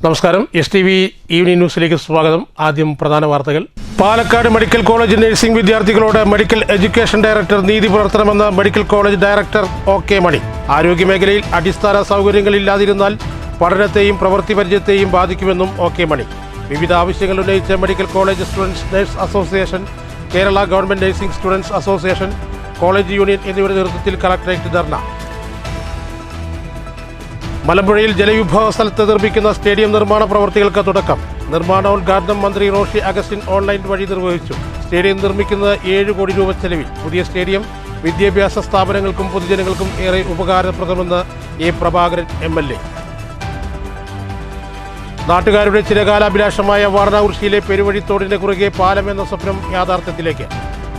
നമസ്കാരം. STV evening ന്യൂസിലേക്ക് സ്വാഗതം. ആദ്യം പ്രധാന വാർത്തകൾ. പാലക്കാട് മെഡിക്കൽ കോളേജ് നഴ്സിംഗ് വിദ്യാർത്ഥികളോട് മെഡിക്കൽ എഡ്യൂക്കേഷൻ ഡയറക്ടർ നീതി പുലർത്തണമെന്ന് മെഡിക്കൽ കോളേജ് ഡയറക്ടർ OK മണി. ആരോഗ്യമേഖലയിൽ അടിസ്ഥാന സൗകര്യങ്ങളില്ലാതിരുന്നാൽ പഠനത്തെയും പ്രവൃത്തി പരിചയത്തെയും ബാധിക്കുമെന്നും OK മണി. വിവിധ ആവശ്യങ്ങൾ ഉന്നയിച്ച് medical college students nurse association, Kerala government nursing students association, college union എന്നിവരുടെ നേതൃത്വത്തിൽ കളക്ടറേറ്റ് ധർണ. മലമ്പുഴയിൽ ജലവിഭവ സ്ഥലത്ത് നിർമ്മിക്കുന്ന സ്റ്റേഡിയം നിർമ്മാണ പ്രവൃത്തികൾക്ക് തുടക്കം. നിർമ്മാണോദ്ഘാടനം മന്ത്രി റോഷി അഗസ്റ്റിൻ ഓൺലൈൻ വഴി നിർവഹിച്ചു. സ്റ്റേഡിയം നിർമ്മിക്കുന്നത് 7 കോടി രൂപ ചെലവിൽ. പുതിയ സ്റ്റേഡിയം വിദ്യാഭ്യാസ സ്ഥാപനങ്ങൾക്കും പൊതുജനങ്ങൾക്കും ഏറെ ഉപകാരപ്രദമെന്ന് A. പ്രഭാകരൻ MLA. നാട്ടുകാരുടെ ചിരകാലാഭിലാഷമായ വാരണാകുറിശ്ശിയിലെ പെരുവഴിത്തോടിന്റെ കുറുകെ പാലം എന്ന സ്വപ്നം യാഥാർത്ഥ്യത്തിലേക്ക്.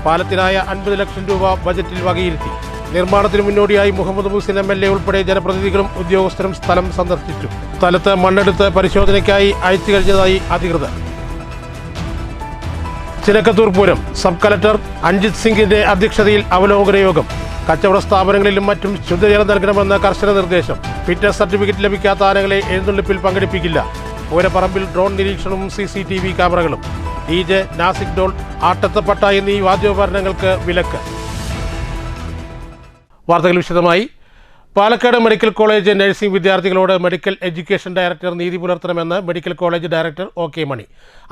പാലത്തിനായ 50 ലക്ഷം രൂപ ബജറ്റിൽ വകയിരുത്തി. നിർമ്മാണത്തിന് മുന്നോടിയായി മുഹമ്മദ് മുഹ്സിൻ MLA ഉൾപ്പെടെ ജനപ്രതിനിധികളും ഉദ്യോഗസ്ഥരും സ്ഥലം സന്ദർശിച്ചു. സ്ഥലത്ത് മണ്ണെടുത്ത് പരിശോധനയ്ക്കായി അയച്ചു കഴിഞ്ഞതായി അധികൃതർ. ചിനക്കത്തൂർ പൂരം സബ് കളക്ടർ അഞ്ജിത് സിംഗിന്റെ അധ്യക്ഷതയിൽ അവലോകന യോഗം. കച്ചവട സ്ഥാപനങ്ങളിലും മറ്റും ശുദ്ധജലം നൽകണമെന്ന കർശന നിർദ്ദേശം. ഫിറ്റ്നസ് സർട്ടിഫിക്കറ്റ് ലഭിക്കാത്ത ആനകളെ എഴുന്നള്ളിപ്പിൽ പങ്കെടുപ്പിക്കില്ല. പൂരപ്പറമ്പിൽ ഡ്രോൺ നിരീക്ഷണവും CCTV ക്യാമറകളും. DJ, നാസിക് ഡോൾ, ആട്ടത്തപ്പട്ട എന്നീ വാദ്യോപകരണങ്ങൾക്ക് വിലക്ക്. വാർത്തകൾ വിശദമായി. പാലക്കാട് മെഡിക്കൽ കോളേജ് നഴ്സിംഗ് വിദ്യാർത്ഥികളോട് മെഡിക്കൽ എഡ്യൂക്കേഷൻ ഡയറക്ടർ നീതി പുലർത്തണമെന്ന് മെഡിക്കൽ കോളേജ് ഡയറക്ടർ OK മണി.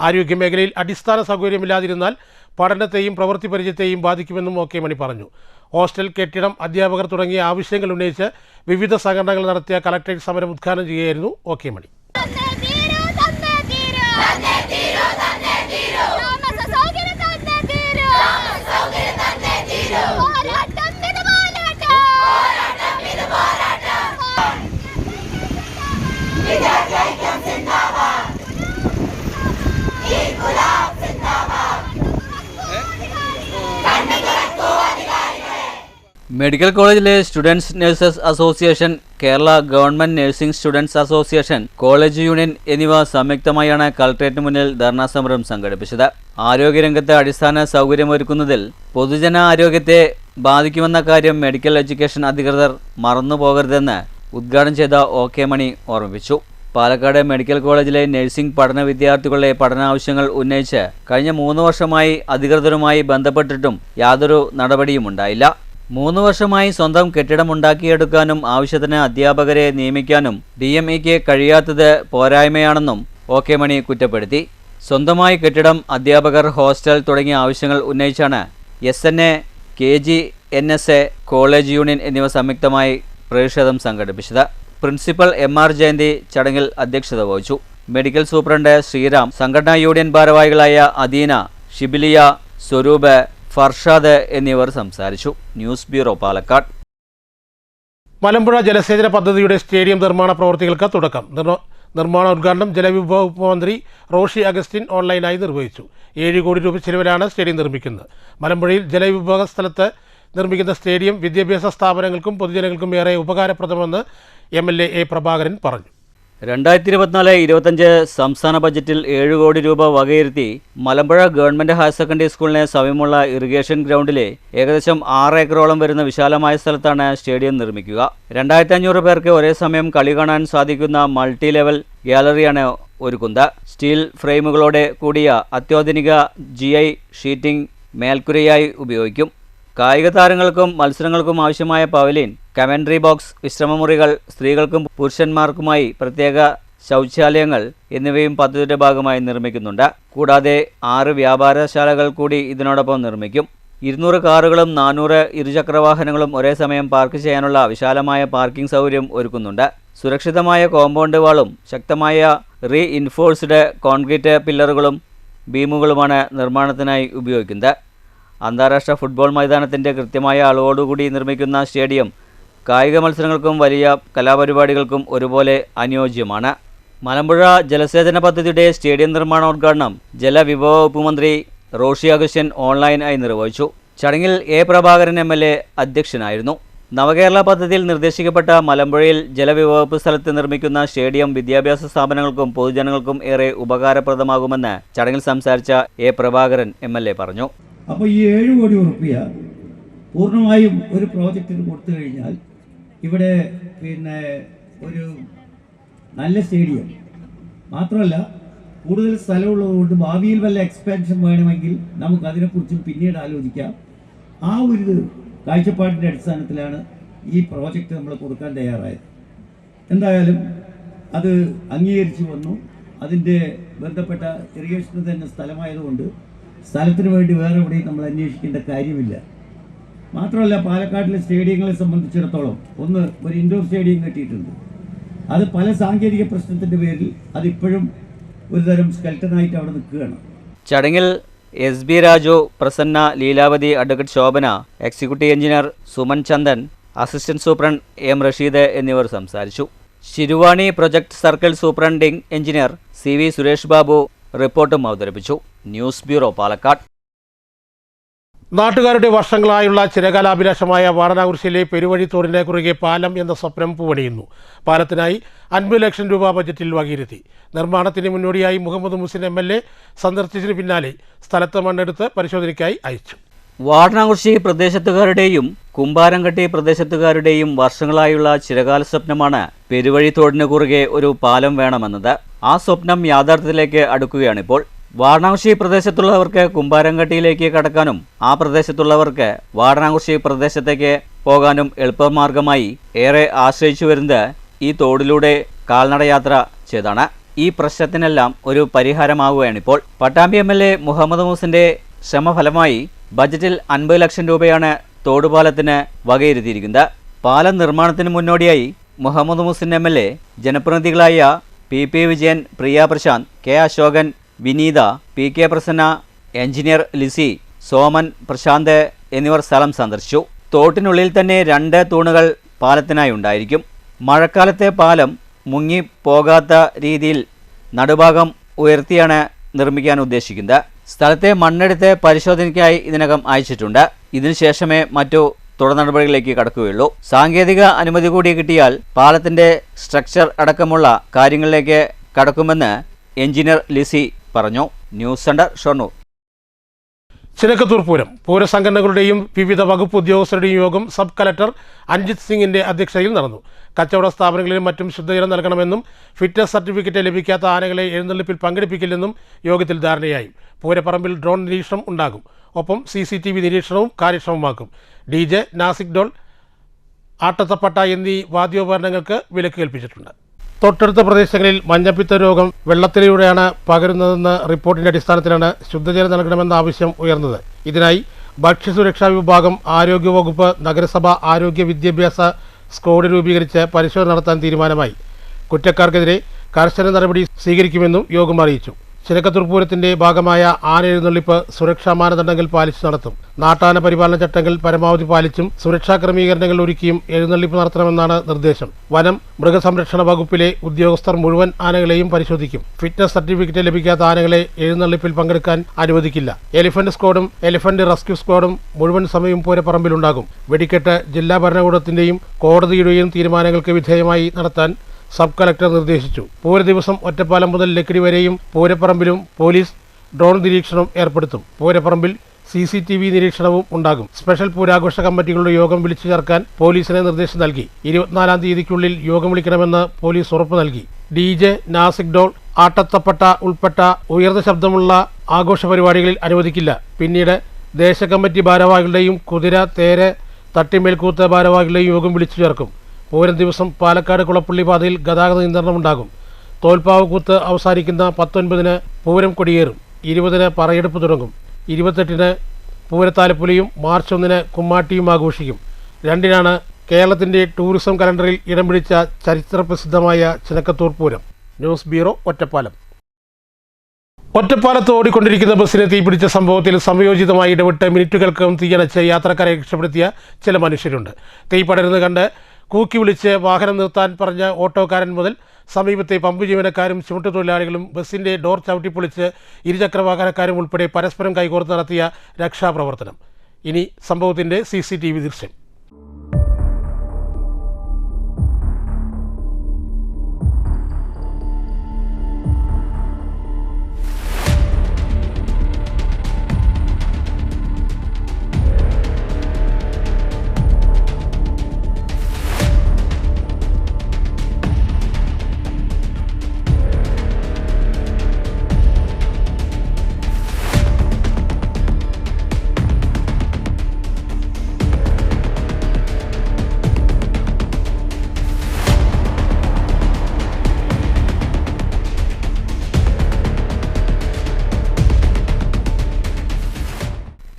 ആരോഗ്യമേഖലയിൽ അടിസ്ഥാന സൗകര്യമില്ലാതിരുന്നാൽ പഠനത്തെയും പ്രവൃത്തി പരിചയത്തെയും ബാധിക്കുമെന്നും OK മണി പറഞ്ഞു. ഹോസ്റ്റൽ, കെട്ടിടം, അധ്യാപകർ തുടങ്ങിയ ആവശ്യങ്ങൾ ഉന്നയിച്ച് വിവിധ സംഘടനകൾ നടത്തിയ കളക്ടറേറ്റ് സമരം ഉദ്ഘാടനം ചെയ്യുകയായിരുന്നു OK മണി. മെഡിക്കൽ കോളേജിലെ students nurses association, Kerala government nursing students association, college union എന്നിവ സംയുക്തമായാണ് കളക്ടറേറ്റിന് മുന്നിൽ ധർണാ സമരം സംഘടിപ്പിച്ചത്. ആരോഗ്യരംഗത്ത് അടിസ്ഥാന സൗകര്യമൊരുക്കുന്നതിൽ പൊതുജന ആരോഗ്യത്തെ ബാധിക്കുമെന്ന കാര്യം മെഡിക്കൽ എഡ്യൂക്കേഷൻ അധികൃതർ മറന്നുപോകരുതെന്ന് ഉദ്ഘാടനം ചെയ്ത OK മണി ഓർമ്മിപ്പിച്ചു. പാലക്കാട് മെഡിക്കൽ കോളേജിലെ നഴ്സിംഗ് പഠന വിദ്യാർത്ഥികളുടെ പഠനാവശ്യങ്ങൾ ഉന്നയിച്ച് കഴിഞ്ഞ 3 വർഷമായി അധികൃതരുമായി ബന്ധപ്പെട്ടിട്ടും യാതൊരു നടപടിയും ഉണ്ടായില്ല. 3 വർഷമായി സ്വന്തം കെട്ടിടമുണ്ടാക്കിയെടുക്കാനും ആവശ്യത്തിന് അധ്യാപകരെ നിയമിക്കാനും DMEക്ക് കഴിയാത്തത് പോരായ്മയാണെന്നും OK മണി കുറ്റപ്പെടുത്തി. സ്വന്തമായി കെട്ടിടം, അധ്യാപകർ, ഹോസ്റ്റൽ തുടങ്ങിയ ആവശ്യങ്ങൾ ഉന്നയിച്ചാണ് SNA, KGNSA, കോളേജ് യൂണിയൻ എന്നിവ സംയുക്തമായി പ്രതിഷേധം സംഘടിപ്പിച്ചത്. പ്രിൻസിപ്പൽ MR ജയന്തി ചടങ്ങിൽ അധ്യക്ഷത വഹിച്ചു. മെഡിക്കൽ സൂപ്രണ്ട് ശ്രീറാം, സംഘടനാ യൂണിയൻ ഭാരവാഹികളായ അദീന, ഷിബിലിയ, സ്വരൂപ്, ഫർഷാദ് എന്നിവർ സംസാരിച്ചു. News bureau, Palakkad. മലമ്പുഴ ജലസേചന പദ്ധതിയുടെ സ്റ്റേഡിയം നിർമ്മാണ പ്രവൃത്തികൾക്ക് തുടക്കം. നിർമ്മാണോദ്ഘാടനം ജലവിഭവ മന്ത്രി റോഷി അഗസ്റ്റിൻ ഓൺലൈനായി നിർവഹിച്ചു. 7 കോടി രൂപ ചെലവിലാണ് സ്റ്റേഡിയം നിർമ്മിക്കുന്നത്. മലമ്പുഴയിൽ ജലവിഭവ സ്ഥലത്ത് നിർമ്മിക്കുന്ന സ്റ്റേഡിയം വിദ്യാഭ്യാസ സ്ഥാപനങ്ങൾക്കും പൊതുജനങ്ങൾക്കും ഏറെ ഉപകാരപ്രദമെന്ന് MLA A. പ്രഭാകരൻ പറഞ്ഞു. 2024-25 സംസ്ഥാന ബജറ്റിൽ 7 കോടി രൂപ വകയിരുത്തി മലമ്പുഴ ഗവൺമെന്റ് ഹയർ സെക്കൻഡറി സ്കൂളിന് സമീപമുള്ള ഇറിഗേഷൻ ഗ്രൗണ്ടിലെ ഏകദേശം 6 ഏക്കറോളം വരുന്ന വിശാലമായ സ്ഥലത്താണ് സ്റ്റേഡിയം നിർമ്മിക്കുക. 2500 പേർക്ക് ഒരേ സമയം കളി കാണാൻ സാധിക്കുന്ന മൾട്ടി ലെവൽ ഗ്യാലറിയാണ് ഒരുക്കുന്നത്. സ്റ്റീൽ ഫ്രെയിമുകളോടെ കൂടിയ അത്യാധുനിക GI ഷീറ്റിംഗ് മേൽക്കുരയായി ഉപയോഗിക്കും. കായിക താരങ്ങൾക്കും മത്സരങ്ങൾക്കും ആവശ്യമായ പവലിയൻ, കമൻട്രി ബോക്സ്, വിശ്രമമുറികൾ, സ്ത്രീകൾക്കും പുരുഷന്മാർക്കുമായി പ്രത്യേക ശൗചാലയങ്ങൾ എന്നിവയും പദ്ധതിയുടെ ഭാഗമായി നിർമ്മിക്കുന്നുണ്ട്. കൂടാതെ 6 വ്യാപാരശാലകൾ കൂടി ഇതിനോടൊപ്പം നിർമ്മിക്കും. 200 കാറുകളും 400 ഇരുചക്രവാഹനങ്ങളും ഒരേ സമയം പാർക്ക് ചെയ്യാനുള്ള വിശാലമായ പാർക്കിംഗ് സൗകര്യം ഒരുക്കുന്നുണ്ട്. സുരക്ഷിതമായ കോമ്പൗണ്ട് വാളും ശക്തമായ റീഇൻഫോഴ്സ്ഡ് കോൺക്രീറ്റ് പില്ലറുകളും ബീമുകളുമാണ് നിർമ്മാണത്തിനായി ഉപയോഗിക്കുന്നത്. അന്താരാഷ്ട്ര ഫുട്ബോൾ മൈതാനത്തിൻ്റെ കൃത്യമായ അളവോടുകൂടി നിർമ്മിക്കുന്ന സ്റ്റേഡിയം കായിക മത്സരങ്ങൾക്കും വലിയ കലാപരിപാടികൾക്കും ഒരുപോലെ അനുയോജ്യമാണ്. മലമ്പുഴ ജലസേചന പദ്ധതിയുടെ സ്റ്റേഡിയം നിർമ്മാണോദ്ഘാടനം ജലവിഭവ വകുപ്പ് മന്ത്രി റോഷി അഗസ്റ്റിൻ ഓൺലൈനായി നിർവഹിച്ചു. ചടങ്ങിൽ A. പ്രഭാകരൻ MLA അധ്യക്ഷനായിരുന്നു. നവകേരള പദ്ധതിയിൽ നിർദ്ദേശിക്കപ്പെട്ട മലമ്പുഴയിൽ ജലവിഭവ സ്ഥലത്ത് നിർമ്മിക്കുന്ന സ്റ്റേഡിയം വിദ്യാഭ്യാസ സ്ഥാപനങ്ങൾക്കും പൊതുജനങ്ങൾക്കും ഏറെ ഉപകാരപ്രദമാകുമെന്ന് ചടങ്ങിൽ സംസാരിച്ച A. പ്രഭാകരൻ MLA പറഞ്ഞു. അപ്പോൾ ഈ 7 കോടി രൂപ പൂർണ്ണമായും ഒരു പ്രോജക്റ്റിന് കൊടുത്തു കഴിഞ്ഞാൽ ഇവിടെ ഒരു നല്ല സ്റ്റേഡിയം മാത്രമല്ല കൂടുതൽ സ്ഥലമുള്ളതുകൊണ്ട് ഭാവിയിൽ വല്ല എക്സ്പാൻഷൻ വേണമെങ്കിൽ നമുക്കതിനെക്കുറിച്ചും പിന്നീട് ആലോചിക്കാം. ആ ഒരു കാഴ്ചപ്പാടിൻ്റെ അടിസ്ഥാനത്തിലാണ് ഈ പ്രോജക്റ്റ് നമ്മൾ കൊടുക്കാൻ തയ്യാറായത്. എന്തായാലും അത് അംഗീകരിച്ചു വന്നു. അതിൻ്റെ ബന്ധപ്പെട്ട ഇറിഗേഷന് തന്നെ സ്ഥലമായതുകൊണ്ട് സ്ഥലത്തിന് വേണ്ടി വേറെ എവിടെയും നമ്മൾ അന്വേഷിക്കേണ്ട കാര്യമില്ല. മാത്രമല്ല പാലക്കാട്ടിലെ സ്റ്റേഡിയങ്ങളെ സംബന്ധിച്ചിടത്തോളം ഒരു ഇൻഡോർ സ്റ്റേഡിയം കെട്ടിയിട്ടുണ്ട്. അത് പല സാങ്കേതിക പ്രശ്നത്തിൻ്റെ പേരിൽ അതിപ്പോഴും ഒരുതരം സ്കെൽട്ടനായിട്ട് അവിടെ നിൽക്കുകയാണ്. ചടങ്ങിൽ SB Raju, Prasanna, Leelavathi, advocate Shobhana, executive engineer Suman Chandan, assistant superintendent M Rasheed എന്നിവർ സംസാരിച്ചു. Siruvani project circle superintending engineer CV Suresh Babu റിപ്പോർട്ടും അവതരിപ്പിച്ചു. News bureau, Palakkad. നാട്ടുകാരുടെ വർഷങ്ങളായുള്ള ചിരകാലാഭിലാഷമായ വാരണാകുറിശ്ശിയിലെ പെരുവഴി തോടിന് കുറുകെ പാലം എന്ന സ്വപ്നം പൂവണിയുന്നു. പാലത്തിനായി 50 ലക്ഷം രൂപ ബജറ്റിൽ വകയിരുത്തി. നിർമ്മാണത്തിന് മുന്നോടിയായി മുഹമ്മദ് മുഹ്സിൻ MLA സന്ദർശിച്ചതിന് പിന്നാലെ സ്ഥലത്ത് മണ്ണെടുത്ത് പരിശോധനയ്ക്കായി അയച്ചു. വാരണാകുറിശ്ശി പ്രദേശത്തുകാരുടെയും കുമ്പാരംകട്ടി പ്രദേശത്തുകാരുടെയും വർഷങ്ങളായുള്ള ചിരകാല സ്വപ്നമാണ് പെരുവഴി തോടിന് കുറുകെ ഒരു പാലം വേണമെന്നത്. ആ സ്വപ്നം യാഥാർത്ഥ്യത്തിലേക്ക് അടുക്കുകയാണിപ്പോൾ. വാരണാകുറിശ്ശി പ്രദേശത്തുള്ളവർക്ക് കുമ്പാരംകട്ടിയിലേക്ക് കടക്കാനും ആ പ്രദേശത്തുള്ളവർക്ക് വാരണാകുറിശ്ശി പ്രദേശത്തേക്ക് പോകാനും എളുപ്പമാർഗമായി ഏറെ ആശ്രയിച്ചു വരുന്നത് ഈ തോടിലൂടെ കാൽനടയാത്ര ചെയ്താണ്. ഈ പ്രശ്നത്തിനെല്ലാം ഒരു പരിഹാരമാവുകയാണിപ്പോൾ. പട്ടാമ്പി MLA മുഹമ്മദ് മുഹ്സിന്റെ ശ്രമഫലമായി ബജറ്റിൽ 50 ലക്ഷം രൂപയാണ് തോടുപാലത്തിന് വകയിരുത്തിയിരിക്കുന്നത്. പാലം നിർമ്മാണത്തിന് മുന്നോടിയായി മുഹമ്മദ് മുഹ്സിൻ MLA ജനപ്രതിനിധികളായ PP വിജയൻ, പ്രിയ പ്രശാന്ത്, K അശോകൻ, വിനീത, PK പ്രസന്ന, എഞ്ചിനീയർ ലിസി, സോമൻ, പ്രശാന്ത് എന്നിവർ സ്ഥലം സന്ദർശിച്ചു. തോട്ടിനുള്ളിൽ തന്നെ 2 തൂണുകൾ പാലത്തിനായി ഉണ്ടായിരിക്കും. മഴക്കാലത്തെ പാലം മുങ്ങിപ്പോകാത്ത രീതിയിൽ നടുഭാഗം ഉയർത്തിയാണ് നിർമ്മിക്കാൻ ഉദ്ദേശിക്കുന്നത്. സ്ഥലത്തെ മണ്ണെടുത്ത് പരിശോധനയ്ക്കായി ഇതിനകം അയച്ചിട്ടുണ്ട്. ഇതിനുശേഷമേ മറ്റു തുടർ നടപടികളിലേക്ക് കടക്കുകയുള്ളൂ. സാങ്കേതിക അനുമതി കൂടി കിട്ടിയാൽ പാലത്തിന്റെ സ്ട്രക്ചർ അടക്കമുള്ള കാര്യങ്ങളിലേക്ക് കടക്കുമെന്ന് എഞ്ചിനീയർ ലിസി പറഞ്ഞു. News centre, Shoranur. ചിനക്കത്തൂർ പൂരം പൂരസംഘടനകളുടെയും വിവിധ വകുപ്പ് ഉദ്യോഗസ്ഥരുടെയും യോഗം സബ് കളക്ടർ അഞ്ജിത് സിംഗിന്റെ അധ്യക്ഷതയിൽ നടന്നു. കച്ചവട സ്ഥാപനങ്ങളിലും മറ്റും ശുദ്ധജലം നൽകണമെന്നും ഫിറ്റ്നസ് സർട്ടിഫിക്കറ്റ് ലഭിക്കാത്ത ആനകളെ എഴുന്നള്ളിപ്പിൽ പങ്കെടുപ്പിക്കില്ലെന്നും യോഗത്തിൽ ധാരണയായി. പൂരപ്പറമ്പിൽ ഡ്രോൺ നിരീക്ഷണം ഉണ്ടാകും. ഒപ്പം CCTV നിരീക്ഷണവും കാര്യക്ഷമമാക്കും. DJ, നാസിക് ഡോൾ, ആട്ടത്തപ്പട്ട എന്നീ വാദ്യോപകരണങ്ങൾക്ക് വിലക്ക് കൽപ്പിച്ചിട്ടുണ്ട്. തൊട്ടടുത്ത പ്രദേശങ്ങളിൽ മഞ്ഞപ്പിത്ത രോഗം വെള്ളത്തിലൂടെയാണ് പകരുന്നതെന്ന റിപ്പോർട്ടിന്റെ അടിസ്ഥാനത്തിലാണ് ശുദ്ധജലം നൽകണമെന്ന ആവശ്യം ഉയർന്നത്. ഇതിനായി ഭക്ഷ്യസുരക്ഷാ വിഭാഗം, ആരോഗ്യവകുപ്പ്, നഗരസഭ ആരോഗ്യ വിദ്യാഭ്യാസ സ്ക്വാഡ് രൂപീകരിച്ച് പരിശോധന നടത്താൻ തീരുമാനമായി. കുറ്റക്കാർക്കെതിരെ കർശന നടപടി സ്വീകരിക്കുമെന്നും യോഗം അറിയിച്ചു. ചിനക്കത്തൂർ പൂരത്തിന്റെ ഭാഗമായ ആന എഴുന്നള്ളിപ്പ് സുരക്ഷാ മാനദണ്ഡങ്ങൾ പാലിച്ചു നടത്തും. നാട്ടാന പരിപാലന ചട്ടങ്ങൾ പരമാവധി പാലിച്ചും സുരക്ഷാ ക്രമീകരണങ്ങൾ ഒരുക്കിയും എഴുന്നള്ളിപ്പ് നടത്തണമെന്നാണ് നിർദ്ദേശം. വനം മൃഗസംരക്ഷണ വകുപ്പിലെ ഉദ്യോഗസ്ഥർ മുഴുവൻ ആനകളെയും പരിശോധിക്കും. ഫിറ്റ്നസ് സർട്ടിഫിക്കറ്റ് ലഭിക്കാത്ത ആനകളെ എഴുന്നള്ളിപ്പിൽ പങ്കെടുക്കാൻ അനുവദിക്കില്ല. എലിഫന്റ് സ്ക്വാഡും എലിഫന്റ് റെസ്ക്യൂ സ്ക്വാഡും മുഴുവൻ സമയവും പൂരപ്പറമ്പിലുണ്ടാകും. വെടിക്കെട്ട് ജില്ലാ ഭരണകൂടത്തിന്റെയും കോടതിയുടെയും തീരുമാനങ്ങൾക്ക് വിധേയമായി നടത്താൻ സബ് കളക്ടർ നിർദ്ദേശിച്ചു. പൂര ദിവസം ഒറ്റപ്പാലം മുതൽ ലക്കിടി വരെയും പൂരപ്പറമ്പിലും പോലീസ് ഡ്രോൺ നിരീക്ഷണം ഏർപ്പെടുത്തും. പൂരപ്പറമ്പിൽ CCTV നിരീക്ഷണവും ഉണ്ടാകും. സ്പെഷ്യൽ പൂരാഘോഷ കമ്മിറ്റികളുടെ യോഗം വിളിച്ചു ചേർക്കാൻ പോലീസിന് നിർദ്ദേശം നൽകി. 24-ാം തീയതിക്കുള്ളിൽ യോഗം വിളിക്കണമെന്ന് പോലീസ് ഉറപ്പ് നൽകി. DJ, നാസിക് ഡോൾ, ആട്ടത്തപ്പട്ട ഉൾപ്പെട്ട ഉയർന്ന ശബ്ദമുള്ള ആഘോഷ പരിപാടികളിൽ അനുവദിക്കില്ല. പിന്നീട് ദേശകമ്മിറ്റി ഭാരവാഹികളുടെയും കുതിര, തേര്, തട്ടിമേൽക്കൂത്ത് ഭാരവാഹികളുടെയും യോഗം വിളിച്ചു ചേർക്കും. പൂരം ദിവസം പാലക്കാട് കുളപ്പള്ളി പാതയിൽ ഗതാഗത നിയന്ത്രണമുണ്ടാകും. തോൽപ്പാവ് കൂത്ത് അവസാനിക്കുന്ന 19-ന് പൂരം കൊടിയേറും. 20-ന് പറയെടുപ്പ് തുടങ്ങും. 28-ന് പൂരത്താലപ്പൊലിയും മാർച്ച് 1-ന് കുമ്മാട്ടിയും ആഘോഷിക്കും. 2-നാണ് കേരളത്തിന്റെ ടൂറിസം കലണ്ടറിൽ ഇടം പിടിച്ച ചരിത്രപ്രസിദ്ധമായ ചിനക്കത്തൂർ പൂരം. News bureau, Ottapalam. ഒറ്റപ്പാലത്ത് ഓടിക്കൊണ്ടിരിക്കുന്ന ബസ്സിന് തീപിടിച്ച സംഭവത്തിൽ സംയോജിതമായി ഇടപെട്ട് മിനിറ്റുകൾക്കകം തീയണച്ച് യാത്രക്കാരെ രക്ഷപ്പെടുത്തിയ ചില മനുഷ്യരുണ്ട്. തീ പടരുന്നത് കണ്ട് കൂക്കി വിളിച്ച് വാഹനം നിർത്താൻ പറഞ്ഞ ഓട്ടോക്കാരൻ മുതൽ സമീപത്തെ പമ്പ് ജീവനക്കാരും ചുമട്ടുതൊഴിലാളികളും ബസ്സിൻ്റെ ഡോർ ചവിട്ടിപ്പൊളിച്ച് ഇരുചക്രവാഹനക്കാരും ഉൾപ്പെടെ പരസ്പരം കൈകോർത്ത് നടത്തിയ രക്ഷാപ്രവർത്തനം. ഇനി സംഭവത്തിൻ്റെ CCTV ദൃശ്യം.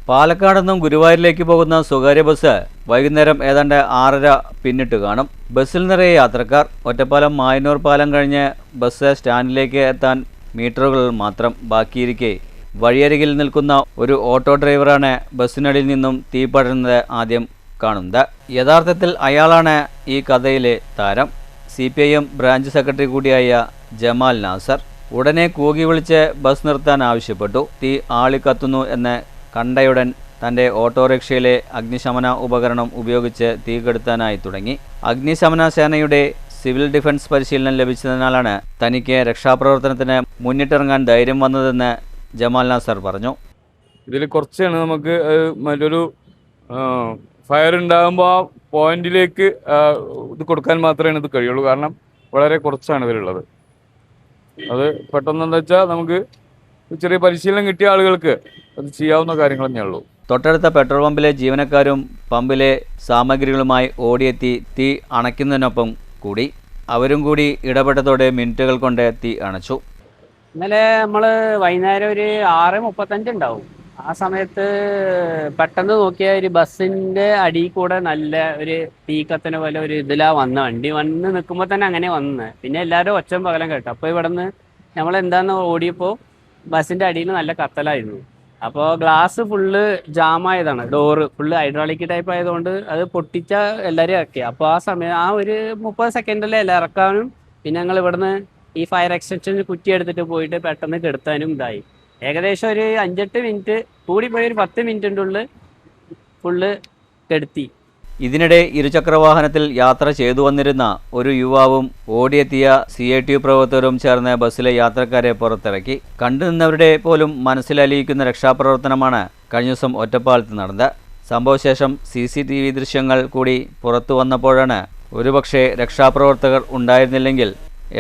പാലക്കാട് നിന്നും ഗുരുവായൂരിലേക്ക് പോകുന്ന സ്വകാര്യ ബസ് വൈകുന്നേരം ഏതാണ്ട് 6:30 പിന്നിട്ട് കാണും. ബസ്സിൽ നിറയെ യാത്രക്കാർ. ഒറ്റപ്പാലം മായന്നൂർ പാലം കഴിഞ്ഞ് ബസ് സ്റ്റാൻഡിലേക്ക് എത്താൻ മീറ്ററുകൾ മാത്രം ബാക്കിയിരിക്കെ വഴിയരികിൽ നിൽക്കുന്ന ഒരു ഓട്ടോ ഡ്രൈവറാണ് ബസ്സിനടിയിൽ നിന്നും തീ പടരുന്നത് ആദ്യം കാണുന്നത്. യഥാർത്ഥത്തിൽ അയാളാണ് ഈ കഥയിലെ താരം. CPIM ബ്രാഞ്ച് സെക്രട്ടറി കൂടിയായ ജമാൽ നാസർ. ഉടനെ കൂകി വിളിച്ച് ബസ് നിർത്താൻ ആവശ്യപ്പെട്ടു. തീ ആളിക്കത്തുന്നു എന്ന് കണ്ടയുടൻ തൻ്റെ ഓട്ടോറിക്ഷയിലെ അഗ്നിശമന ഉപകരണം ഉപയോഗിച്ച് തീ കെടുത്താനായി തുടങ്ങി. അഗ്നിശമന സേനയുടെ സിവിൽ ഡിഫൻസ് പരിശീലനം ലഭിച്ചതിനാലാണ് തനിക്ക് രക്ഷാപ്രവർത്തനത്തിന് മുന്നിട്ടിറങ്ങാൻ ധൈര്യം വന്നതെന്ന് ജമാൽ നാസർ പറഞ്ഞു. ഇതിൽ കുറച്ചാണ് നമുക്ക് മറ്റൊരു ഫയർ ഉണ്ടാകുമ്പോൾ ആ പോയിന്റിലേക്ക് ഇത് കൊടുക്കാൻ മാത്രമേ ഇത് കഴിയുള്ളൂ. കാരണം വളരെ കുറച്ചാണ് ഇതിലുള്ളത്. അത് പെട്ടെന്ന് എന്താ വെച്ചാൽ നമുക്ക് ചെറിയ പരിശീലനം കിട്ടിയ ആളുകൾക്ക് അത് ചെയ്യാവുന്ന കാര്യങ്ങൾ തന്നെയുള്ളൂ. തൊട്ടടുത്ത പെട്രോൾ പമ്പിലെ ജീവനക്കാരും പമ്പിലെ സാമഗ്രികളുമായി ഓടിയെത്തി തീ അണയ്ക്കുന്നതിനൊപ്പം കൂടി. അവരും കൂടി ഇടപെട്ടതോടെ മിനിറ്റുകൾ കൊണ്ട് തീ അണച്ചു. ഇന്നലെ നമ്മൾ വൈകുന്നേരം ഒരു 6:35 ഉണ്ടാവും. ആ സമയത്ത് പെട്ടെന്ന് നോക്കിയ ഒരു ബസ്സിന്റെ അടിയിൽ കൂടെ നല്ല ഒരു തീ കത്തന പോലെ ഒരു ഇതിലാ വണ്ടി വന്ന് നിൽക്കുമ്പോൾ തന്നെ അങ്ങനെ വന്നത്. പിന്നെ എല്ലാവരും ഒച്ചയും പകലം കേട്ടു. അപ്പോൾ ഇവിടെ നിന്ന് നമ്മൾ എന്താന്ന് ഓടിയപ്പോൾ ബസ്സിന്റെ അടിയിൽ നല്ല കത്തലായിരുന്നു. അപ്പോൾ ഗ്ലാസ് ഫുള്ള് ജാമായതാണ്. ഡോറ് ഫുള്ള് ഹൈഡ്രോളിക് ടൈപ്പ് ആയതുകൊണ്ട് അത് പൊട്ടിച്ച എല്ലാവരും ഇറക്കി. അപ്പോൾ ആ സമയം ആ ഒരു 30 സെക്കൻഡിലെ എല്ലാം ഇറക്കാനും പിന്നെ ഞങ്ങൾ ഇവിടുന്ന് ഈ ഫയർ എക്സ്റ്റൻഷൻ കുറ്റി എടുത്തിട്ട് പോയിട്ട് പെട്ടെന്ന് കെടുത്താനും ഇതായി. ഏകദേശം ഒരു 5-8 മിനിറ്റ് കൂടിപ്പോയി ഒരു 10 മിനിറ്റിൻ്റെ ഉള്ളിൽ ഫുള്ള് കെടുത്തി. ഇതിനിടെ ഇരുചക്രവാഹനത്തിൽ യാത്ര ചെയ്തു വന്നിരുന്ന ഒരു യുവാവും ഓടിയെത്തിയ CITU പ്രവർത്തകരും ചേർന്ന് ബസ്സിലെ യാത്രക്കാരെ പുറത്തിറക്കി. കണ്ടുനിന്നവരുടെ പോലും മനസ്സിലലിയിക്കുന്ന രക്ഷാപ്രവർത്തനമാണ് കഴിഞ്ഞ ദിവസം ഒറ്റപ്പാലത്ത് നടന്നത്. സംഭവശേഷം CCTV ദൃശ്യങ്ങൾ കൂടി പുറത്തു വന്നപ്പോഴാണ് ഒരുപക്ഷെ രക്ഷാപ്രവർത്തകർ ഉണ്ടായിരുന്നില്ലെങ്കിൽ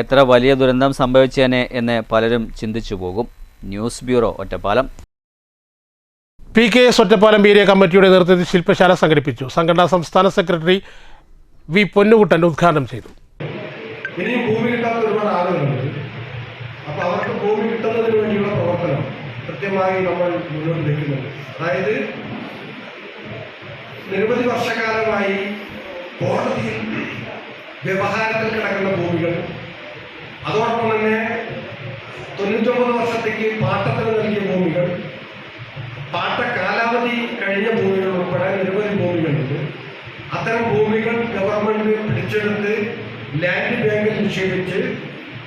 എത്ര വലിയ ദുരന്തം സംഭവിച്ചേനെ എന്ന് പലരും ചിന്തിച്ചു പോകും. News bureau, Ottapalam. PKS Ottapalam area കമ്മിറ്റിയുടെ നേതൃത്വത്തിൽ ശില്പശാല സംഘടിപ്പിച്ചു. സംഘടനാ സംസ്ഥാന സെക്രട്ടറി V പൊന്നുകുട്ടൻ ഉദ്ഘാടനം ചെയ്തു. ഇനിയും ഭൂമി കിട്ടാത്ത ഒരുപാട് ആളുകളുണ്ട്. അപ്പോൾ അവർക്ക് ഭൂമി കിട്ടുന്നതിന് വേണ്ടിയുള്ള പ്രവർത്തനം കൃത്യമായി നമ്മൾ മുന്നോട്ട് വയ്ക്കുന്നുണ്ട്. അതായത് നിരവധി വർഷക്കാലമായി കോടതിയിൽ വ്യവഹാരത്തിൽ കിടക്കുന്ന ഭൂമികൾ, അതോടൊപ്പം തന്നെ 99 വർഷത്തേക്ക് പാട്ടത്തിന് നൽകിയ ഭൂമികൾ, പാട്ട കാലാവധി കഴിഞ്ഞ ഭൂമികൾ ഉൾപ്പെടെ നിരവധി ഭൂമികളുണ്ട്. അത്തരം ഭൂമികൾ ഗവൺമെന്റ് പിടിച്ചെടുത്ത് ലാൻഡ് ബാങ്കിൽ നിക്ഷേപിച്ച്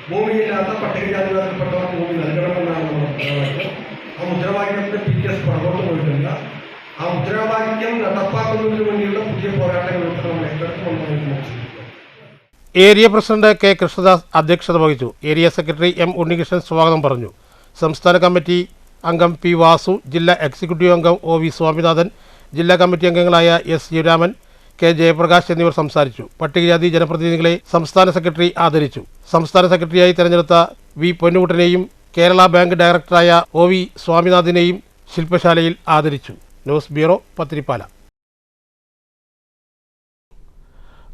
ഭൂമിയില്ലാത്ത പട്ടികജാതിവർഗപ്പെട്ടവർക്ക് ഭൂമി നൽകണമെന്നാണ് നമ്മൾ മുദ്രാവാക്യം. ആ മുദ്രാവാക്യത്തിന് PKS പുറകോട്ട് പോയിട്ടില്ല. ആ മുദ്രാവാക്യം നടപ്പാക്കുന്നതിന് വേണ്ടിയുള്ള പുതിയ പോരാട്ടങ്ങൾക്ക് നമ്മൾ ഏറ്റെടുക്കുമെന്നാണ്. ഏരിയ പ്രസിഡന്റ് K കൃഷ്ണദാസ് അധ്യക്ഷത വഹിച്ചു. ഏരിയ സെക്രട്ടറി M ഉണ്ണികൃഷ്ണൻ സ്വാഗതം പറഞ്ഞു. സംസ്ഥാന കമ്മിറ്റി അംഗം P വാസു, ജില്ലാ എക്സിക്യൂട്ടീവ് അംഗം OV സ്വാമിനാഥൻ, ജില്ലാ കമ്മിറ്റി അംഗങ്ങളായ S ശിവരാമൻ, K ജയപ്രകാശ് എന്നിവർ സംസാരിച്ചു. പട്ടികജാതി ജനപ്രതിനിധികളെ സംസ്ഥാന സെക്രട്ടറി ആദരിച്ചു. സംസ്ഥാന സെക്രട്ടറിയായി തെരഞ്ഞെടുത്ത V പൊന്നുകുട്ടനെയും കേരള ബാങ്ക് ഡയറക്ടറായ OV സ്വാമിനാഥിനെയും ശില്പശാലയിൽ ആദരിച്ചു. News bureau, Pathiripala.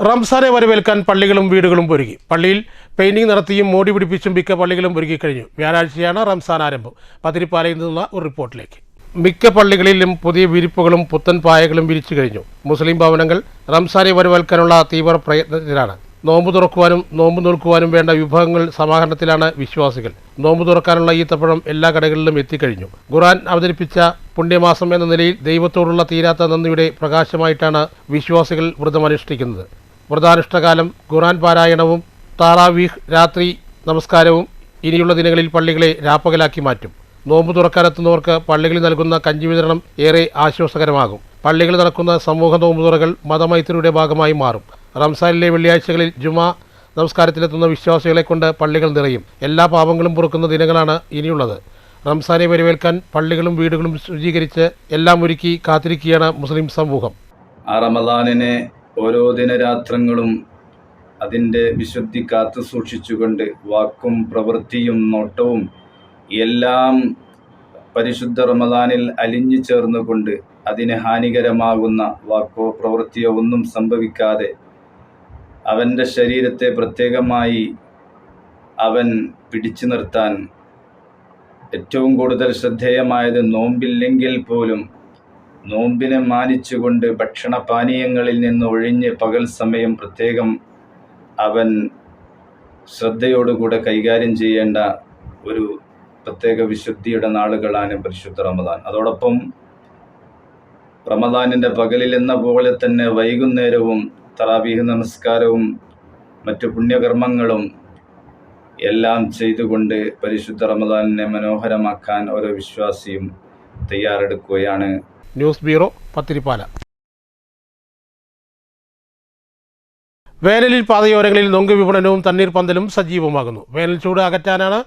റംസാനെ വരവേൽക്കാൻ പള്ളികളും വീടുകളും ഒരുങ്ങി. പള്ളിയിൽ പെയിന്റിംഗ് നടത്തിയും മോടി പിടിപ്പിച്ചും മിക്ക പള്ളികളും ഒരുങ്ങിക്കഴിഞ്ഞു. വ്യാഴാഴ്ചയാണ് റംസാൻ ആരംഭം. പത്തിരിപ്പാലയിൽ നിന്നുള്ള ഒരു റിപ്പോർട്ടിലേക്ക്. മിക്ക പള്ളികളിലും പുതിയ വിരിപ്പുകളും പുത്തൻ പായകളും വിരിച്ചു കഴിഞ്ഞു. മുസ്ലിം ഭവനങ്ങൾ റംസാനെ വരവേൽക്കാനുള്ള തീവ്ര പ്രയത്നത്തിലാണ്. നോമ്പ് തുറക്കുവാനും നോമ്പ് നോൽക്കുവാനും വേണ്ട വിഭവങ്ങൾ സമാഹരണത്തിലാണ് വിശ്വാസികൾ. നോമ്പ് തുറക്കാനുള്ള ഈത്തപ്പഴം എല്ലാ കടകളിലും എത്തിക്കഴിഞ്ഞു. ഖുർആൻ അവതരിപ്പിച്ച പുണ്യമാസം എന്ന നിലയിൽ ദൈവത്തോടുള്ള തീരാത്ത നന്ദിയുടെ പ്രകാശമായിട്ടാണ് വിശ്വാസികൾ വ്രതമനുഷ്ഠിക്കുന്നത്. വ്രതാനുഷ്ഠകാലം ഖുർആൻ പാരായണവും താറാവീഹ് രാത്രി നമസ്കാരവും ഇനിയുള്ള ദിനങ്ങളിൽ പള്ളികളെ രാപ്പകലാക്കി മാറ്റും. നോമ്പ് തുറക്കാനെത്തുന്നവർക്ക് പള്ളികളിൽ നൽകുന്ന കഞ്ഞി വിതരണം ഏറെ ആശ്വാസകരമാകും. പള്ളികളിൽ നടക്കുന്ന സമൂഹ നോമ്പുതുറകൾ മതമൈത്രിയുടെ ഭാഗമായി മാറും. റംസാനിലെ വെള്ളിയാഴ്ചകളിൽ ജുമാ നമസ്കാരത്തിലെത്തുന്ന വിശ്വാസികളെ കൊണ്ട് പള്ളികൾ നിറയും. എല്ലാ പാപങ്ങളും പൊറുക്കുന്ന ദിനങ്ങളാണ് ഇനിയുള്ളത്. റംസാനെ വരവേൽക്കാൻ പള്ളികളും വീടുകളും ശുചീകരിച്ച് എല്ലാം ഒരുക്കി കാത്തിരിക്കുകയാണ് മുസ്ലിം സമൂഹം. ആ റമദാനിനെ ഓരോ ദിനരാത്രങ്ങളും അതിൻ്റെ വിശുദ്ധി കാത്തു സൂക്ഷിച്ചുകൊണ്ട് വാക്കും പ്രവൃത്തിയും നോട്ടവും എല്ലാം പരിശുദ്ധ റമദാനിൽ അലിഞ്ഞു ചേർന്നുകൊണ്ട് അതിന് ഹാനികരമാകുന്ന വാക്കോ പ്രവൃത്തിയോ ഒന്നും സംഭവിക്കാതെ അവൻ്റെ ശരീരത്തെ പ്രത്യേകമായി അവൻ പിടിച്ചു നിർത്താൻ ഏറ്റവും കൂടുതൽ ശ്രദ്ധേയമായത് നോമ്പില്ലെങ്കിൽ പോലും നോമ്പിനെ മാനിച്ചുകൊണ്ട് ഭക്ഷണപാനീയങ്ങളിൽ നിന്ന് ഒഴിഞ്ഞ് പകൽ സമയം പ്രത്യേകം അവൻ ശ്രദ്ധയോടുകൂടെ കൈകാര്യം ചെയ്യേണ്ട ഒരു പ്രത്യേക വിശുദ്ധിയുടെ നാളുകളാണ് പരിശുദ്ധ റമദാൻ. അതോടൊപ്പം റമദാനിൻ്റെ പകലിൽ എന്ന പോലെ തന്നെ വൈകുന്നേരവും തറാവീഹ് നമസ്കാരവും മറ്റു പുണ്യകർമ്മങ്ങളും എല്ലാം ചെയ്തുകൊണ്ട് പരിശുദ്ധ റമദാനിനെ മനോഹരമാക്കാൻ ഓരോ വിശ്വാസിയും തയ്യാറെടുക്കുകയാണ്. News bureau, Pathiripala. വേനലിൽ പാതയോരങ്ങളിൽ നൊങ്ക് വിപണനവും തണ്ണീർപ്പന്തലും സജീവമാകുന്നു. വേനൽ ചൂട് അകറ്റാനാണ്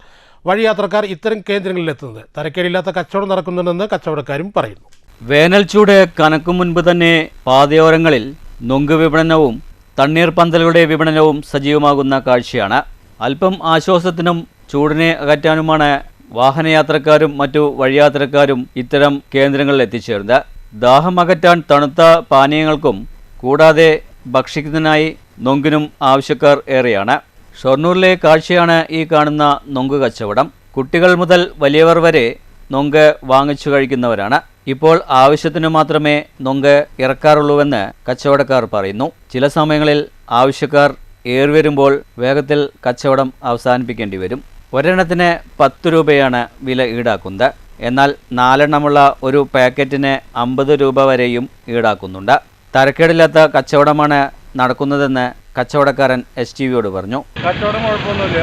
വഴിയാത്രക്കാർ ഇത്തരം കേന്ദ്രങ്ങളിലെത്തുന്നത്. തരക്കേടില്ലാത്ത കച്ചവടം നടക്കുന്നുണ്ടെന്ന് കച്ചവടക്കാരും പറയുന്നു. വേനൽ ചൂട് കനക്കും മുൻപ് തന്നെ പാതയോരങ്ങളിൽ നൊങ്ക് വിപണനവും തണ്ണീർപ്പന്തലുകളുടെ വിപണനവും സജീവമാകുന്ന കാഴ്ചയാണ്. അല്പം ആശ്വാസത്തിനും ചൂടിനെ അകറ്റാനുമാണ് വാഹനയാത്രക്കാരും മറ്റു വഴിയാത്രക്കാരും ഇത്തരം കേന്ദ്രങ്ങളിൽ എത്തിച്ചേർന്നത്. ദാഹം അകറ്റാൻ തണുത്ത പാനീയങ്ങൾക്കും കൂടാതെ ഭക്ഷിക്കുന്നതിനായി നൊങ്കിനും ആവശ്യക്കാർ ഏറെയാണ്. ഷൊർണൂരിലെ കാഴ്ചയാണ് ഈ കാണുന്ന നൊങ്ക് കച്ചവടം. കുട്ടികൾ മുതൽ വലിയവർ വരെ നൊങ്ക് വാങ്ങിച്ചു കഴിക്കുന്നവരാണ്. ഇപ്പോൾ ആവശ്യത്തിനു മാത്രമേ നൊങ്ക് ഇറക്കാറുള്ളൂവെന്ന് കച്ചവടക്കാർ പറയുന്നു. ചില സമയങ്ങളിൽ ആവശ്യക്കാർ ഏറി വരുമ്പോൾ വേഗത്തിൽ കച്ചവടം അവസാനിപ്പിക്കേണ്ടി വരും. ഒരെണ്ണത്തിന് 10 രൂപയാണ് വില ഈടാക്കുന്നത്. എന്നാൽ 4 എണ്ണമുള്ള ഒരു പാക്കറ്റിന് 50 രൂപ വരെയും ഈടാക്കുന്നുണ്ട്. തരക്കേടില്ലാത്ത കച്ചവടമാണ് നടക്കുന്നതെന്ന് കച്ചവടക്കാരൻ STVയോട് പറഞ്ഞു. കച്ചവടം കുഴപ്പമൊന്നുമില്ല.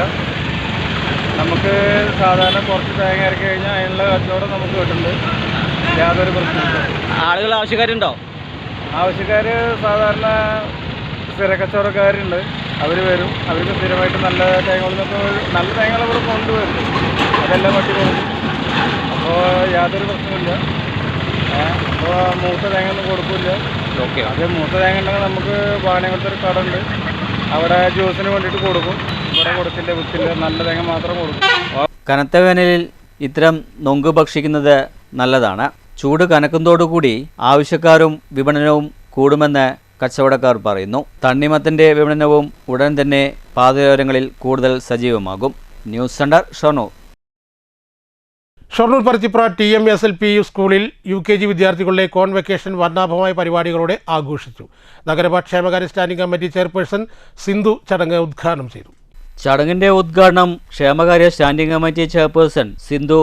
നമുക്ക് സാധാരണ കുറച്ച് തേങ്ങ ഇറക്കി കഴിഞ്ഞാൽ അതിനുള്ള കച്ചവടം നമുക്ക് കിട്ടുന്നുണ്ട്. യാതൊരു പ്രശ്നമില്ല. ആളുകൾ ആവശ്യക്കാരുണ്ടോ? ആവശ്യക്കാർ സാധാരണ സ്ഥിര കച്ചവടക്കാരുണ്ട്. അവർ വരും. അവർക്ക് സ്ഥിരമായിട്ട് നല്ല തേങ്ങകളൊക്കെ നല്ല തേങ്ങകൾ അവർ കൊണ്ടുവരും. അതെല്ലാം വട്ടി കൊടുക്കും. അപ്പോൾ യാതൊരു പ്രശ്നമില്ല. അപ്പോൾ മൂത്ത തേങ്ങ ഒന്നും കൊടുക്കില്ല. ഓക്കെ. അത് മൂത്ത തേങ്ങ ഉണ്ടെങ്കിൽ നമുക്ക് പാനയങ്ങളത്തെ ഒരു കട ഉണ്ട്. അവിടെ ജ്യൂസിന് വേണ്ടിയിട്ട് കൊടുക്കും. ഇവിടെ കൊടുക്കില്ല, വിത്തില്ല. നല്ല തേങ്ങ മാത്രം കൊടുക്കും. കനത്ത വേനലിൽ ഇത്തരം നൊങ്ക് ഭക്ഷിക്കുന്നത് നല്ലതാണ്. ചൂട് കനക്കുന്നതോടുകൂടി ആവശ്യക്കാരും വിപണനവും കൂടുമെന്ന് കച്ചവടക്കാർ പറയുന്നു. തണ്ണിമത്തൻ്റെ വിപണനവും ഉടൻ തന്നെ പാതയോരങ്ങളിൽ കൂടുതൽ സജീവമാകും. News centre, Shoranur. Shoranur Paruthipra TMSLPU സ്കൂളിൽ UKG വിദ്യാർത്ഥികളുടെ കോൺവെക്കേഷൻ വർണ്ണാഭമായ പരിപാടികളോടെ ആഘോഷിച്ചു. നഗരക്ഷേമകാര്യ സ്റ്റാൻഡിംഗ് കമ്മിറ്റി ചെയർപേഴ്സൺ സിന്ധു ചടങ്ങ് ഉദ്ഘാടനം ചെയ്തു. ചടങ്ങിന്റെ ഉദ്ഘാടനം ക്ഷേമകാര്യ സ്റ്റാൻഡിംഗ് കമ്മിറ്റി ചെയർപേഴ്സൺ സിന്ധു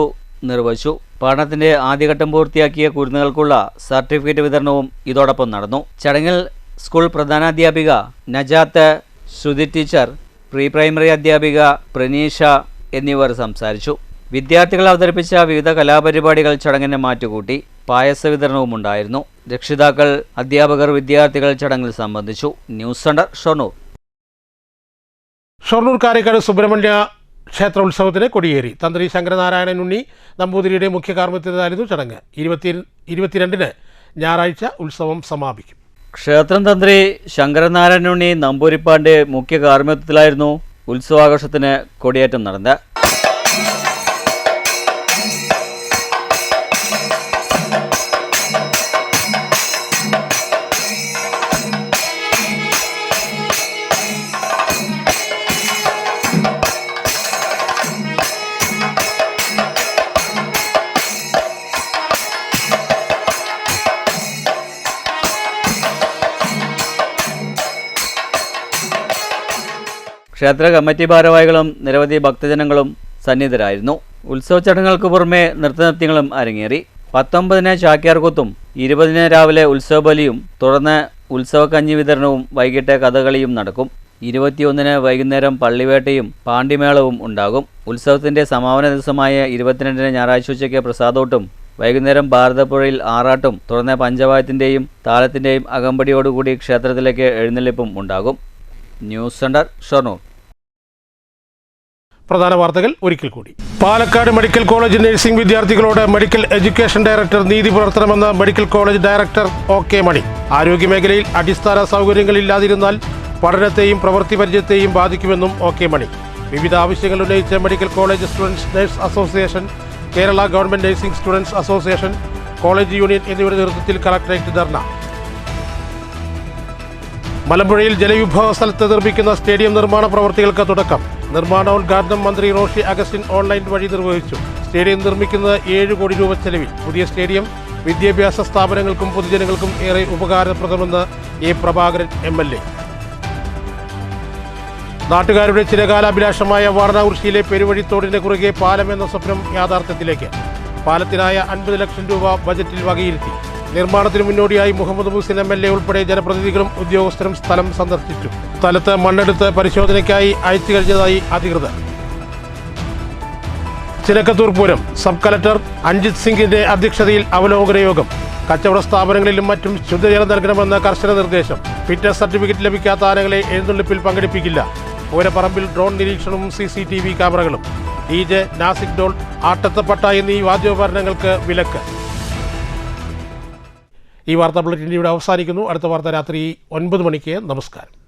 നിർവഹിച്ചു. പഠനത്തിന്റെ ആദ്യഘട്ടം പൂർത്തിയാക്കിയ കുരുന്നുകൾക്കുള്ള സർട്ടിഫിക്കറ്റ് വിതരണവും ഇതോടൊപ്പം നടന്നു. ചടങ്ങിൽ സ്കൂൾ പ്രധാനാധ്യാപിക നജാത്ത്, ശ്രുതി ടീച്ചർ, പ്രീ പ്രൈമറി അധ്യാപിക പ്രനീഷ എന്നിവർ സംസാരിച്ചു. വിദ്യാർത്ഥികൾ അവതരിപ്പിച്ച വിവിധ കലാപരിപാടികൾ ചടങ്ങിനെ മാറ്റുകൂട്ടി. പായസ വിതരണവും ഉണ്ടായിരുന്നു. രക്ഷിതാക്കൾ, അധ്യാപകർ, വിദ്യാർത്ഥികൾ ചടങ്ങിൽ സംബന്ധിച്ചു. News centre, Shoranur. ഷൊർണൂർ കാരേക്കാട് സുബ്രഹ്മണ്യ ക്ഷേത്ര ഉത്സവത്തിന് കൊടിയേറി. തന്ത്രി ശങ്കരനാരായണൻ ഉണ്ണി നമ്പൂതിരിയുടെ മുഖ്യ കാർമ്മികത്വത്തിലായിരുന്നു ചടങ്ങ്. 22-ന് ഞായറാഴ്ച ഉത്സവം സമാപിക്കും. ക്ഷേത്രം തന്ത്രി ശങ്കരനാരായണൻ ഉണ്ണി നമ്പൂരിപ്പാന്റെ മുഖ്യ കാർമ്മികത്വത്തിലായിരുന്നു ഉത്സവാഘോഷത്തിന് കൊടിയേറ്റം നടന്നത്. ക്ഷേത്ര കമ്മിറ്റി ഭാരവാഹികളും നിരവധി ഭക്തജനങ്ങളും സന്നിധരായിരുന്നു. ഉത്സവ ചടങ്ങുകൾക്ക് പുറമെ നൃത്തനൃത്യങ്ങളും അരങ്ങേറി. 19-ന് ചാക്യാർകൂത്തും 20-ന് രാവിലെ ഉത്സവബലിയും തുടർന്ന് ഉത്സവക്കഞ്ഞി വിതരണവും വൈകിട്ട് കഥകളിയും നടക്കും. 21-ന് വൈകുന്നേരം പള്ളിവേട്ടയും പാണ്ടിമേളവും ഉണ്ടാകും. ഉത്സവത്തിന്റെ സമാപന ദിവസമായ 22-ന് ഞായറാഴ്ച ഉച്ചയ്ക്ക് പ്രസാദോട്ടും വൈകുന്നേരം ഭാരതപ്പുഴയിൽ ആറാട്ടും തുടർന്ന് പഞ്ചവാദ്യത്തിന്റെയും താളത്തിന്റെയും അകമ്പടിയോടുകൂടി ക്ഷേത്രത്തിലേക്ക് എഴുന്നള്ളിപ്പും ഉണ്ടാകും. News centre, Shoranur. പ്രധാന വാർത്തകൾ ഒരിക്കൽ കൂടി. പാലക്കാട് മെഡിക്കൽ കോളേജ് നഴ്സിംഗ് വിദ്യാർത്ഥികളോട് മെഡിക്കൽ എഡ്യൂക്കേഷൻ ഡയറക്ടർ നീതി പുലർത്തണമെന്ന് മെഡിക്കൽ കോളേജ് ഡയറക്ടർ OK മണി. ആരോഗ്യമേഖലയിൽ അടിസ്ഥാന സൗകര്യങ്ങളില്ലാതിരുന്നാൽ പഠനത്തെയും പ്രവൃത്തി പരിചയത്തെയും ബാധിക്കുമെന്നും OK മണി. വിവിധ ആവശ്യങ്ങൾ ഉന്നയിച്ച medical college students nurse association, Kerala government nursing students association, college union എന്നിവരുടെ നേതൃത്വത്തിൽ കളക്ടറേറ്റ് ധർണ. മലമ്പുഴയിൽ ജലവിഭവ സ്ഥലത്ത് നിർമ്മിക്കുന്ന സ്റ്റേഡിയം നിർമ്മാണ പ്രവൃത്തികൾക്ക് തുടക്കം. നിർമ്മാണോദ്ഘാടനം മന്ത്രി റോഷി അഗസ്റ്റിൻ ഓൺലൈൻ വഴി നിർവഹിച്ചു. സ്റ്റേഡിയം നിർമ്മിക്കുന്നത് 7 കോടി രൂപ ചെലവിൽ. പുതിയ സ്റ്റേഡിയം വിദ്യാഭ്യാസ സ്ഥാപനങ്ങൾക്കും പൊതുജനങ്ങൾക്കും ഏറെ ഉപകാരപ്രദമെന്ന് എ. പ്രഭാകരൻ MLA. നാട്ടുകാരുടെ ചിരകാലാഭിലാഷമായ വാരണാകുറിശ്ശിയിലെ പെരുവഴിത്തോടിന്റെ കുറുകെ പാലം എന്ന സ്വപ്നം യാഥാർത്ഥ്യത്തിലേക്ക്. പാലത്തിനായ 50 ലക്ഷം രൂപ ബജറ്റിൽ വകയിരുത്തി. നിർമ്മാണത്തിന് മുന്നോടിയായി മുഹമ്മദ് മുഹ്സിൻ MLA ഉൾപ്പെടെ ജനപ്രതിനിധികളും ഉദ്യോഗസ്ഥരും സ്ഥലം സന്ദർശിച്ചു. സ്ഥലത്ത് മണ്ണെടുത്ത് പരിശോധനയ്ക്കായി അയച്ചു കഴിഞ്ഞതായി അധികൃതർ. ചിനക്കത്തൂർ പൂരം സബ് കളക്ടർ അഞ്ജിത് സിംഗിന്റെ അധ്യക്ഷതയിൽ അവലോകന യോഗം. കച്ചവട സ്ഥാപനങ്ങളിലും മറ്റും ശുദ്ധജലം നൽകണമെന്ന കർശന നിർദ്ദേശം. ഫിറ്റ്നസ് സർട്ടിഫിക്കറ്റ് ലഭിക്കാത്ത ആനകളെ എഴുന്നള്ളിപ്പിൽ പങ്കെടുപ്പിക്കില്ല. പൂരപ്പറമ്പിൽ ഡ്രോൺ നിരീക്ഷണവും CCTV ക്യാമറകളും. DJ, നാസിക് ഡോൾ, ആട്ടത്തപ്പട്ട എന്നീ വാദ്യോപകരണങ്ങൾക്ക് വിലക്ക്. ഈ വാർത്താ ബുള്ളറ്റിൻ ഇവിടെ അവസാനിക്കുന്നു. അടുത്ത വാർത്ത രാത്രി 9 മണിക്ക്. നമസ്കാരം.